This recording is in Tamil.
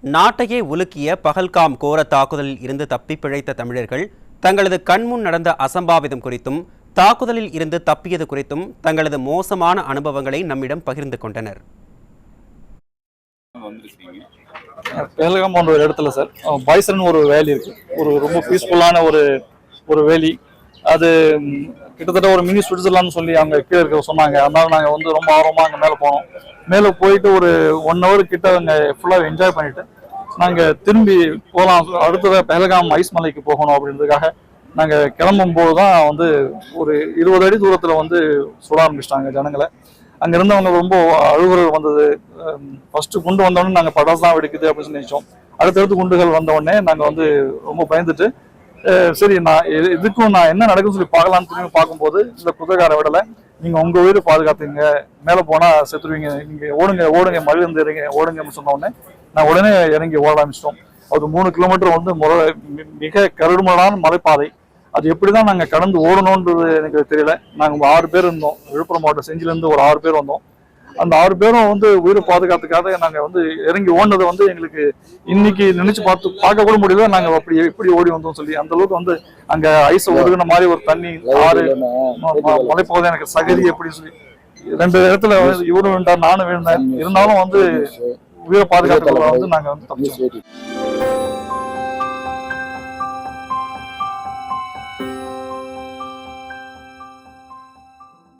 நாட்டையே உலுக்கிய பகல்காம் கோர தாக்குதலில் இருந்து தப்பி பிழைத்த தமிழர்கள் தங்களது கண்முன் நடந்த அசம்பாவிதம் குறித்தும் தாக்குதலில் இருந்து தப்பியது குறித்தும் தங்களது மோசமான அனுபவங்களை நம்மிடம் பகிர்ந்து கொண்டனர். பஹல்காம் போன்ற ஒரு இடத்துல சார் பாய்சன் ஒரு வேலி இருக்கு. ஒரு ரொம்ப பீஸ்ஃபுல்லான ஒரு வேலி. அது கிட்டத்தட்ட ஒரு மினி சுவிட்சர்லாந்து சொல்லி அங்கே கீழே இருக்க சொன்னாங்க. அதனால நாங்கள் வந்து ரொம்ப ஆர்வமாக அங்கே மேலே போனோம். மேலே போயிட்டு ஒரு 1 hour கிட்ட அங்கே ஃபுல்லாக என்ஜாய் பண்ணிட்டு நாங்கள் திரும்பி போகலாம். அடுத்ததாக பஹல்காம் ஐஸ் மலைக்கு போகணும் அப்படின்றதுக்காக நாங்கள் கிளம்பும் போது தான் வந்து ஒரு 20 அடி தூரத்தில் வந்து சுட ஆரம்பிச்சிட்டாங்க ஜனங்களை. அங்கே இருந்தவங்க ரொம்ப அழுகுறல் வந்தது. ஃபர்ஸ்ட் குண்டு வந்தோடனே நாங்கள் பட்டாசு தான் வெடிக்குது அப்படின்னு சொல்லி நினைச்சோம். அடுத்தடுத்து குண்டுகள் வந்தோடனே நாங்கள் வந்து ரொம்ப பயந்துட்டு சரி இதுக்கும் நான் என்ன நடக்குன்னு சொல்லி பார்க்கலான்னு திரும்பி பார்க்கும்போது இந்த குதிரைக்கார விடலை, நீங்கள் உங்கள் உயிரை பாதுகாத்துங்க, மேலே போனால் செத்துருவீங்க, நீங்கள் ஓடுங்க மழையிலிருந்து இறங்க ஓடுங்கன்னு சொன்ன உடனே நான் உடனே இறங்கி ஓட ஆரம்பிச்சிட்டோம். அது 3 கிலோமீட்டர் வந்து மிக கருடுமலான மலைப்பாதை. அது எப்படிதான் நாங்கள் கடந்து ஓடணுன்றது எனக்கு தெரியல. நாங்கள் 6 பேர் இருந்தோம். விழுப்புரம் மாவட்டம் செஞ்சிலேருந்து ஒரு 6 பேர் வந்தோம். அந்த 6 பேரும் வந்து உயிரை பாதுகாத்துக்காக நாங்கள் வந்து இறங்கி ஓடினதை வந்து எங்களுக்கு இன்னைக்கு நினைச்சு பார்க்க கூட முடியல. நாங்கள் எப்படி ஓடி வந்தோம் சொல்லி அந்த அளவுக்கு வந்து அங்கே ஐஸ் ஒதுங்கின மாதிரி ஒரு தண்ணி ஆறு மலைப்பகுதி எனக்கு சகதி எப்படி சொல்லி 2 இடத்துல இவரும் விழுந்தார், நானும் விழுந்தேன். இருந்தாலும் வந்து உயிரை பாதுகாத்துக்கிறத வந்து நாங்கள் வந்து தப்பிச்சோம்.